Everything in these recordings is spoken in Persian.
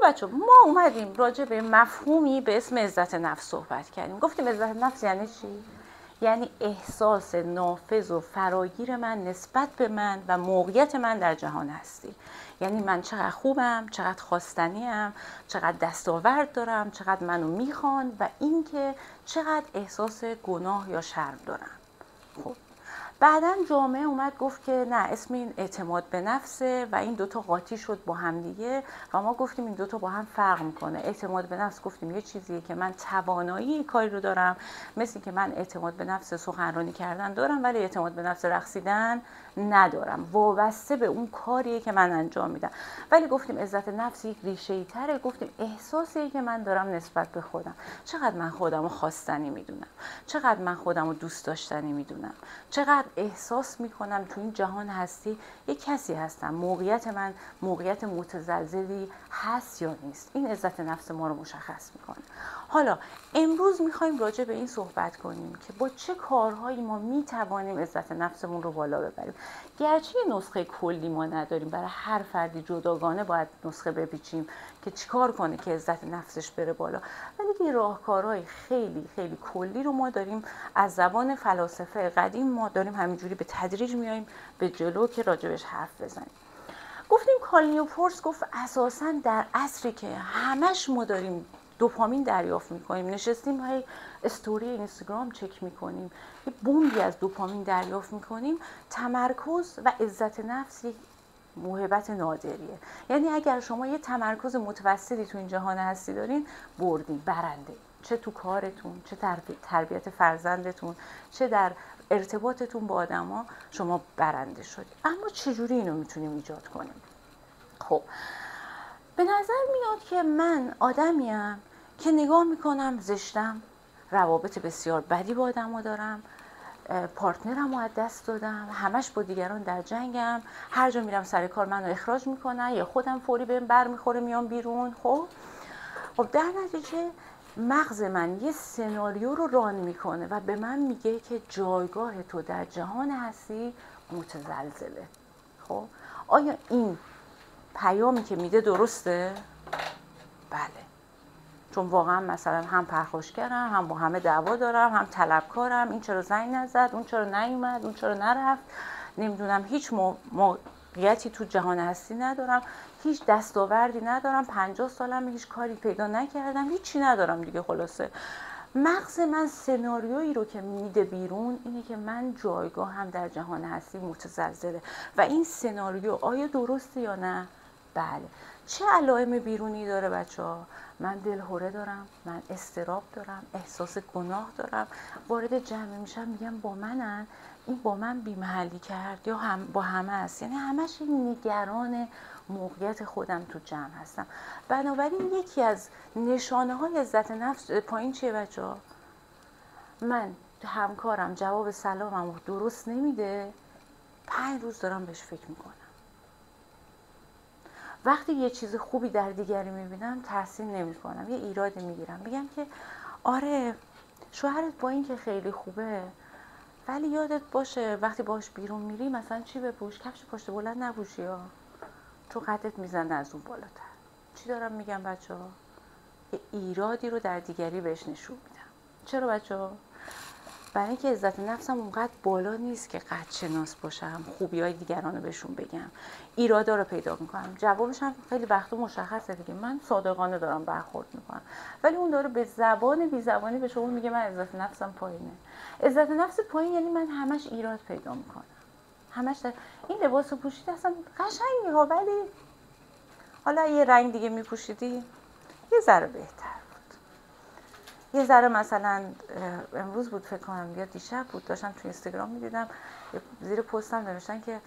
بچه ما اومدیم راجع به مفهومی به اسم عزت نفس صحبت کردیم. گفتیم عزت نفس یعنی چی؟ یعنی احساس نافذ و فراگیر من نسبت به من و موقعیت من در جهان هستی. یعنی من چقدر خوبم، چقدر خواستنیم، چقدر دستاورد دارم، چقدر منو میخوان و اینکه چقدر احساس گناه یا شرم دارم. خب بعداً جامعه اومد گفت که نه، اسم این اعتماد به نفسه و این دوتا قاطی شد با هم دیگه و ما گفتیم این دوتا با هم فرق میکنه. اعتماد به نفس گفتیم یه چیزیه که من توانایی کاری رو دارم، مثل که من اعتماد به نفس سخنرانی کردن دارم ولی اعتماد به نفس رقصیدن ندارم، وابسته به اون کاریه که من انجام میدم. ولی گفتیم عزت نفس یک ریشه‌ای تره، گفتیم احساسیه که من دارم نسبت به خودم، چقدر من خودم رو خواستنی میدونم، چقدر من خودم رو دوست داشتنی میدونم، چقدر احساس میکنم تو این جهان هستی یک کسی هستم، موقعیت من موقعیت متزلزلی هست یا نیست. این عزت نفس ما رو مشخص میکنه. حالا امروز میخوایم راجع به این صحبت کنیم که با چه کارهایی ما میتوانیم عزت نفسمون رو بالا ببریم. گرچه نسخه کلی ما نداریم، برای هر فردی جداگانه باید نسخه بپیچیم که چیکار کنه که عزت نفسش بره بالا، ولی یه راهکارهای خیلی خیلی کلی رو ما داریم از زبان فلاسفه قدیم، ما داریم همینجوری به تدریج میایم به جلو که راجبش حرف بزنیم. گفتیم کارل نیوپورت گفت اساساً در عصری که همش ما داریم دوپامین دریافت میکنیم، نشستیم های استوری اینستاگرام چک میکنیم، یه بمبی از دوپامین دریافت میکنیم، تمرکز و عزت نفس یک موهبت نادریه. یعنی اگر شما یه تمرکز متوسطی تو این جهان هستی دارین، بردین، برنده، چه تو کارتون، چه تربیت فرزندتون، چه در ارتباطتون با آدما، شما برنده شدید. اما چجوری اینو میتونیم ایجاد کنیم؟ خب به نظر میاد که من آدمیم که نگاه میکنم زشتم، روابط بسیار بدی با آدما دارم، پارتنرم رو از دست دادم، همش با دیگران در جنگم، هر جا میرم سر کار منو اخراج میکنن یا خودم فوری بهم بر میخوره میام بیرون. خب در نتیجه مغز من یه سناریو رو ران میکنه و به من میگه که جایگاه تو در جهان هستی متزلزله. خب آیا این پیامی که میده درسته؟ بله، چون واقعا مثلا هم پرخاشگرم، هم با همه دعوا دارم، هم طلبکارم، این چرا زنگ نزد، اون چرا نیومد، اون چرا نرفت، نمیدونم هیچ موقعیتی تو جهان هستی ندارم، هیچ دستاوردی ندارم، 50 سالم هیچ کاری پیدا نکردم، هیچی ندارم دیگه. خلاصه مغز من سناریویی رو که میده بیرون اینه که من جایگاهم در جهان هستی متزلزله و این سناریو آیا درسته یا نه؟ بله. چه علائم بیرونی داره بچه‌ها؟ من دلهره دارم، من اضطراب دارم، احساس گناه دارم، وارد جمع میشم میگم با منن، این با من بی‌محلی کرد یا هم با همه است. یعنی همش نگران موقعیت خودم تو جمع هستم. بنابراین یکی از نشانه های عزت نفس پایین چیه بچه‌ها؟ من همکارم جواب سلامم درست نمیده، 5 روز دارم بهش فکر میکنم. وقتی یه چیز خوبی در دیگری میبینم تحسین نمی کنم، یه ایرادی میگیرم، میگم که آره شوهرت با این که خیلی خوبه ولی یادت باشه وقتی باش بیرون میری مثلا چی بپوش، کفش پشت بلند نپوشی ها، تو قدت میزنه از اون بالاتر. چی دارم میگم بچه ها؟ یه ایرادی رو در دیگری بهش نشون میدم. چرا بچه ها؟ برای اینکه عزت نفسم اونقدر بالا نیست که قد شناس باشم، خوبی‌های دیگران رو بهشون بگم، ایرادا رو پیدا میکنم. جوابش هم خیلی وقتا مشخصه دیگه، من صادقانه دارم برخورد میکنم، ولی اون داره به زبان بی زبانی به شما میگه من عزت نفسم پایینه. عزت نفس پایین یعنی من همش ایراد پیدا میکنم، همش این لباس رو پوشیده اصلا قشنگی ها، ولی حالا یه رنگ دیگه میپوشیدی یه ذره بهتر. یه ذره مثلا امروز بود فکر کنم یا دیشب بود، داشتم تو اینستاگرام میدیدم زیر پستم نوشتن که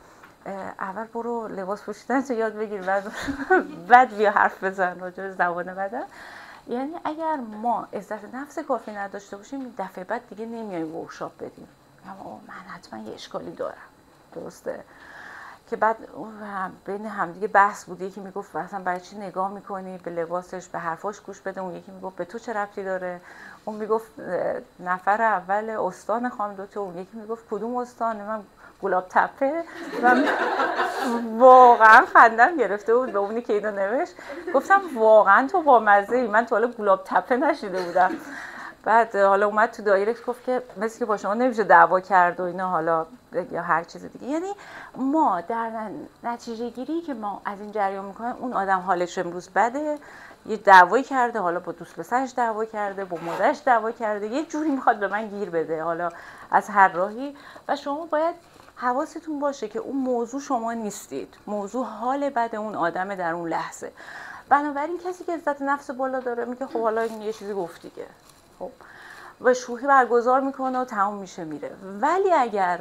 اول برو لباس پوشیدن تو یاد بگیر بعد بیا حرف بزن راجع به زبان بدن. یعنی اگر ما عزت نفس کافی نداشته باشیم دفعه بعد دیگه نمیایم ورکشاپ بدیم، اما من حتما یه اشکالی دارم، درسته؟ که بعد بین همدیگه بحث بود، یکی میگفت مثلا برای چی نگاه میکنی به لباسش، به حرفاش گوش بده، اون یکی میگفت به تو چه ربطی داره، اون میگفت نفر اول استان خانم دوته، اون یکی میگفت کدوم استان، من گلاب تپه واقعا خندم گرفته بود به اونی که اینو نوشت. گفتم واقعا تو بامزه‌ای، من تا حالا گلاب تپه نشیده بودم. بعد حالا اومد تو دایرکت گفت که مثل که با شما نمیشه دعوا کرد و اینا، حالا یا هر چیز دیگه. یعنی ما در نتیجه گیری که ما از این جریان میکنیم، اون آدم حالش امروز بده، یه دعوایی کرده، حالا با دوست پسرش دعوا کرده، با مادرش دعوا کرده، یه جوری میخواد به من گیر بده، حالا از هر راهی. و شما باید حواستون باشه که اون موضوع شما نیستید، موضوع حال بد اون آدم در اون لحظه. بنابراین کسی که عزت نفس بالا داره میگه خب حالا این یه چیزی گفت دیگه، خب و شوخی برگزار میکنه و تموم میشه میره. ولی اگر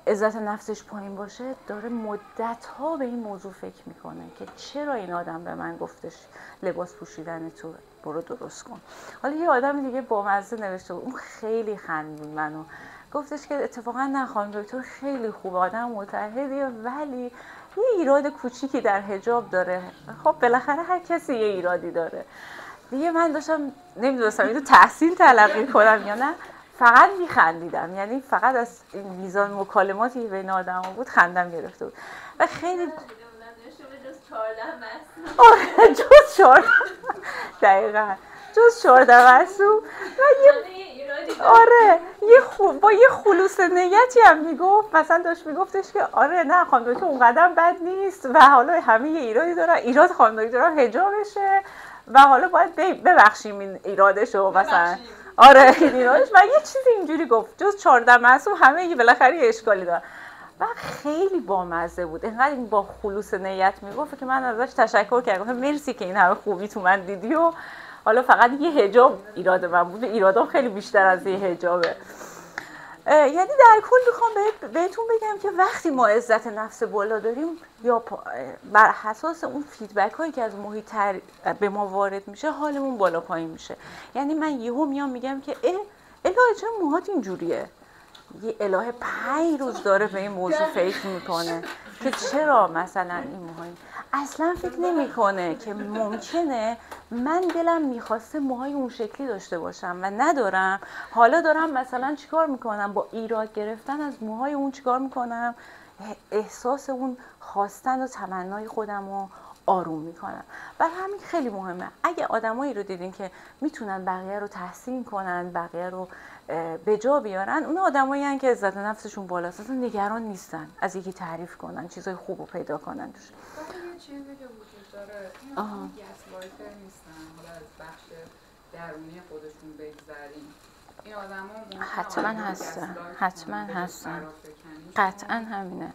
عزت نفسش پایین باشه، داره مدت‌ها به این موضوع فکر میکنه که چرا این آدم به من گفتش لباس پوشیدن تو برو درست کن. حالا یه آدم دیگه بامزه نوشته بود، اون خیلی خندید منو، گفتش که اتفاقا نه خانم دکتر خیلی خوب، آدم متعهدیه ولی یه ایراد کوچیکی در حجاب داره. خب بالاخره هر کسی یه ایرادی داره دیگه. من داشتم نمیدونستم اینو تحسین تلقی کنم یا نه، فقط میخندیدم. یعنی فقط از این میزان مکالماتی بین آدم ها بود خندم گرفته بود و خیلی آره جز 14 دقیقا جز 14 مسو و آره با یه خلوص نیتی هم میگفت، مثلا داشت میگفتش که آره نه خانم دکتر اون قدم بد نیست و حالا همه یه ایرادی دارن، ایراد خانم دکتر حجابشه و حالا باید ببخشیم این ایرادشو مثلا. آره این ایرادش و یه چیزی اینجوری گفت جز 14 معصوم همه یه بالاخره یه اشکالی داره و خیلی بامزه بود. اینقدر این با خلوص نیت میگفت که من ازش تشکر کردم، مرسی که این همه خوبی تو من دیدی و حالا فقط یه حجاب ایراد من بود، ایرادام خیلی بیشتر از یه حجابه. یعنی در کل میخوام بهتون بگم که وقتی ما عزت نفس بالا داریم یا بر اساس اون فیدبک هایی که از محیط به ما وارد میشه، حالمون بالا پایین میشه. یعنی من یهو میام میگم که الهه چرا موهات اینجوریه، یه الهه 5 روز داره به این موضوع فکر میکنه که چرا مثلا این موهای، اصلا فکر نمیکنه که ممکنه من دلم میخواسته موهای اون شکلی داشته باشم و ندارم، حالا دارم مثلا چیکار میکنم، با ایراد گرفتن از موهای اون چیکار میکنم، احساس اون خواستن و تمنای خودم رو آروم میکنم. برای همین خیلی مهمه اگه آدمایی رو دیدین که میتونن بقیه رو تحسین کنن، بقیه رو به جا بیارن، اون آدمایی هستن که عزت نفسشون بالاست، اصلا نگران نیستن از یکی تعریف کنن، چیزای خوب رو پیدا کنن توش. یه چیزی که وجود داره این گسلایتر نیستن، حالا از بخش درونی خودشون بگذریم، این آدما حتما هستن قطعا همینه.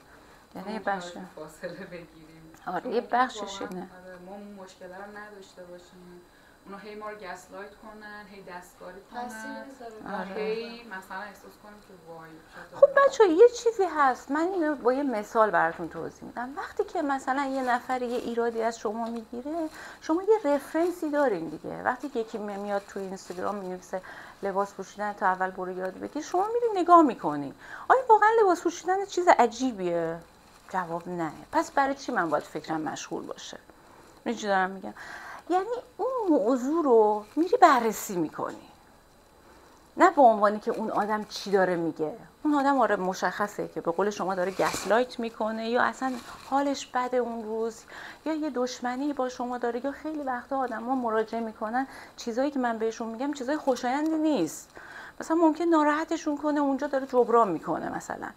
یعنی یه بخش فاصله بگیریم، آره یه بخشش اینه ما مشکل رو نداشته باشیم، اونا هی ما رو گسلایت کنن، هی دستکاری کنن، هی مثلا احساس کنیم که وای. خب بچه یه چیزی هست، من اینو با یه مثال براتون توضیح میدم. وقتی که مثلا یه نفر یه ایرادی از شما میگیره، شما یه رفرنسی دارین دیگه. وقتی یکی میاد توی اینستاگرام مینویسه لباس پوشیدن تا اول برو یاد بگیر، شما میرین نگاه میکنین آیا واقعا لباس پوشیدن چیز عجیبیه؟ جواب نه. پس برای چی من باید فکرم مشغول باشه؟ می‌دونی چی دارم میگم؟ یعنی اون موضوع رو میری بررسی میکنی، نه به عنوانی که اون آدم چی داره میگه. اون آدم آره مشخصه که به قول شما داره گسلایت میکنه یا اصلا حالش بده اون روز، یا یه دشمنی با شما داره، یا خیلی وقتا آدما مراجعه میکنن چیزایی که من بهشون میگم چیزای خوشایندی نیست، مثلا ممکن ناراحتشون کنه، اونجا داره جبران میکنه مثلا.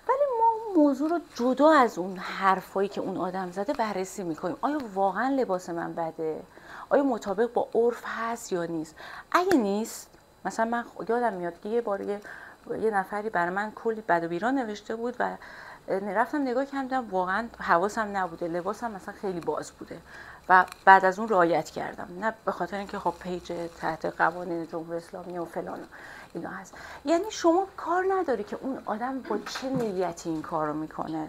ولی ما موضوع رو جدا از اون حرفایی که اون آدم زده بررسی میکنیم. آیا واقعا لباس من بده؟ آیا مطابق با عرف هست یا نیست؟ اگه نیست، مثلا من یادم میاد که یه بار یه نفری برای من کلی بد و بیرا نوشته بود و رفتم نگاه کردم، واقعا حواسم نبوده، لباسم مثلا خیلی باز بوده و بعد از اون رعایت کردم، نه به خاطر اینکه خب پیج تحت قوانین جمهوری اسلامی و فلان اینا هست. یعنی شما کار نداری که اون آدم با چه نیتی این کار رو میکنه.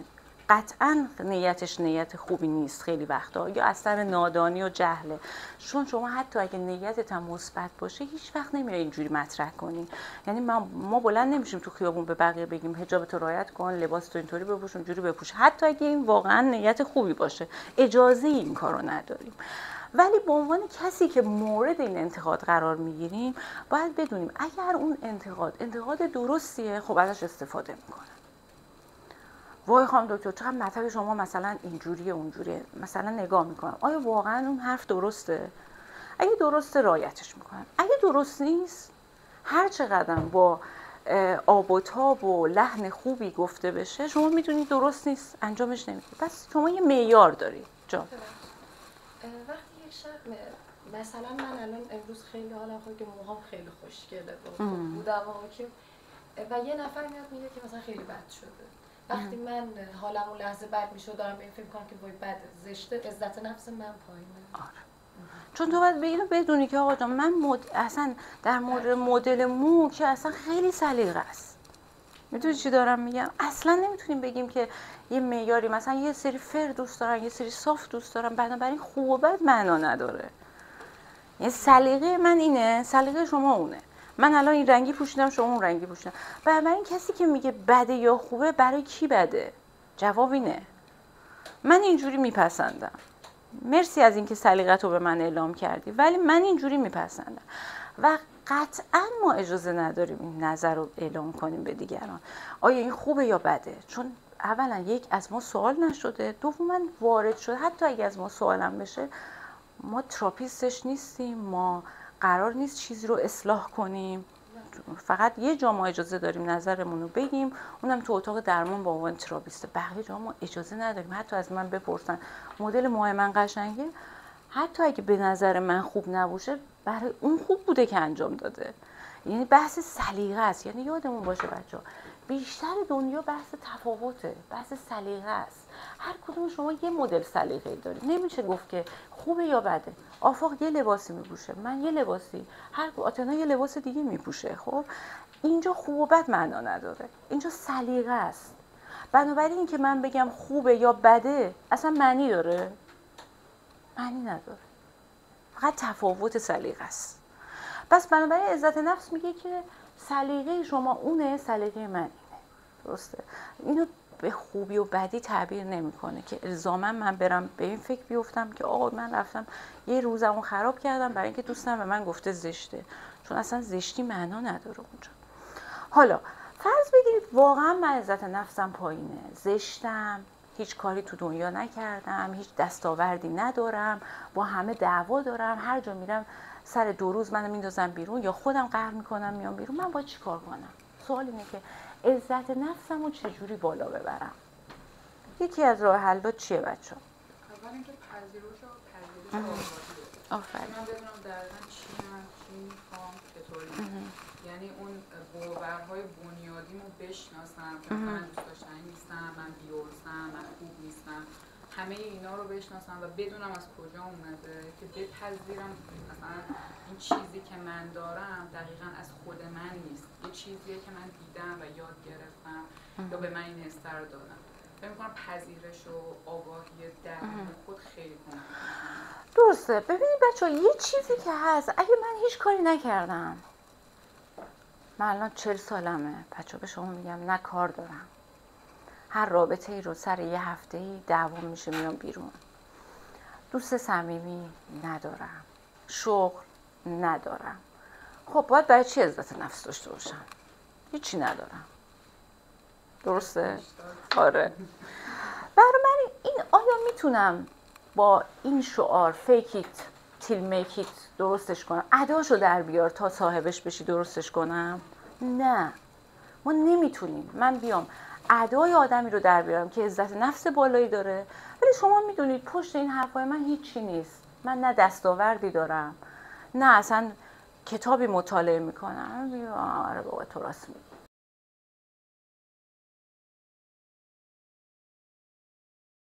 قطعا نیتش نیت خوبی نیست خیلی وقتا، یا اثر نادانی و جهله. چون شما حتی اگه نیتت هم مثبت باشه هیچ وقت نمیای اینجوری مطرح کنی. یعنی ما بلند نمیشیم تو خیابون به بقیه بگیم حجابتو رعایت کن، لباستو اینطوری بپوش، اونجوری بپوش، حتی اگه این واقعا نیت خوبی باشه اجازه این کارو نداریم. ولی به عنوان کسی که مورد این انتقاد قرار میگیریم باید بدونیم اگر اون انتقاد درستیه، خب ازش استفاده میکنن. وای خانم دکتر چقدر مطلب شما مثلا اینجوریه اونجوریه، مثلا نگاه میکنم آیا واقعا اون حرف درسته؟ اگه درسته رعایتش میکنم، اگه درست نیست هر چقدر با آب و تاب و لحن خوبی گفته بشه شما میدونید درست نیست، انجامش نمیدید. پس شما یه معیار دارید جان. وقتی یک شب مثلا من الان امروز خیلی حالم خوبه که موهام خیلی خوشگله بودم و یه نفر میاد میگه که مثلا خیلی بد شده. وقتی من حالم اون لحظه بد میشه دارم به این فکر کنم که وای بده، زشته، عزت نفس من پایینه. آره. چون تو باید به اینو بدونی که آقا جان من اصلا در مورد مدل مو که اصلا خیلی سلیقه است. میدونی چی دارم میگم؟ اصلا نمیتونیم بگیم که یه معیاری مثلا یه سری فر دوست دارن یه سری صاف دوست دارن، بنابراین خوب و بد معنا نداره. یعنی سلیقه من اینه، سلیقه شما اونه. من الان این رنگی پوشیدم شما اون رنگی پوشیدم. بنابراین کسی که میگه بده یا خوبه برای کی بده؟ جواب اینه من اینجوری میپسندم. مرسی از اینکه سلیقت رو به من اعلام کردی ولی من اینجوری میپسندم و قطعا ما اجازه نداریم این نظر رو اعلام کنیم به دیگران آیا این خوبه یا بده، چون اولا یک از ما سوال نشده، دوما وارد شده. حتی اگه از ما سوالم بشه ما تراپیستش نیستیم، ما قرار نیست چیزی رو اصلاح کنیم، فقط یه جا ما اجازه داریم نظرمون رو بگیم، اونم تو اتاق درمان با عنوان تراپیست. بقیه جا ما اجازه نداریم. حتی از من بپرسن مدل موهای من قشنگه، حتی اگه به نظر من خوب نباشه برای اون خوب بوده که انجام داده. یعنی بحث سلیقه است. یعنی یادمون باشه بچه‌ها بیشتر دنیا بحث تفاوته، بحث سلیقه است. هر کدوم شما یه مدل سلیقه‌ای دارید. نمیشه گفت که خوبه یا بده. آفاق یه لباسی میپوشه، من یه لباسی، آتنا یه لباس دیگه میپوشه. خب اینجا خوب و بد معنا نداره، اینجا سلیقه است. بنابراین این که من بگم خوبه یا بده اصلا معنی داره؟ معنی نداره، فقط تفاوت سلیقه است. پس بنابراین عزت نفس میگه که سلیقه شما اونه، سلیقه من اینه. درسته؟ اینو به خوبی و بدی تعبیر نمیکنه که الزاما من برم به این فکر بیفتم که آقا من رفتم یه روزمو خراب کردم برای اینکه دوستم به من گفته زشته، چون اصلا زشتی معنا نداره اونجا. حالا فرض بگیرید واقعا من عزت نفسم پایینه، زشتم، هیچ کاری تو دنیا نکردم، هیچ دستاوردی ندارم، با همه دعوا دارم، هر جا میرم سر 2 روز منو میندازن بیرون یا خودم قهر میکنم میام بیرون. من باید چیکار کنم؟ سوال اینه که عزت نفسمو چجوری بالا ببرم؟ یکی از راه حل‌ها چیه بچه‌ها؟ اول اینکه پذیرش و آگاهی. آفرین. من بدونم دقیقاً چی میخوام، چطوری. یعنی اون باورهای بنیادیمو بشناسم که من دوست داشتنی نیستم، من بی‌عرضم، من خوب نیستم. همه اینا رو بشناسم و بدونم از کجا اومده که بپذیرم مثلا این چیزی که من دارم دقیقاً از خود من نیست، یه چیزیه که من دیدم و یاد گرفتم یا به من این حس رو دادم. فکر می‌کنم پذیرش و آگاهی درون خود خیلی کمک می‌کنه. درسته. ببینید بچه‌ها یه چیزی که هست، اگه من هیچ کاری نکردم، من الان 40 سالمه بچه‌ها، به شما میگم نه کار دارم، هر رابطه ای رو سر یه هفته‌ای دعوا میشه میام بیرون، دوست صمیمی ندارم، شغل ندارم، خب باید برای چی عزت نفس داشته باشم؟ هیچی ندارم. درسته؟ آره. برای من این آیا میتونم با این شعار fake it till make it درستش کنم، اداشو در بیار تا صاحبش بشی درستش کنم؟ نه، ما نمیتونیم. من بیام ادای آدمی رو در بیارم که عزت نفس بالایی داره ولی شما میدونید پشت این حرفای من هیچی نیست، من نه دستاوردی دارم نه اصلا کتابی مطالعه میکنم. آره بابا تو راست میگی،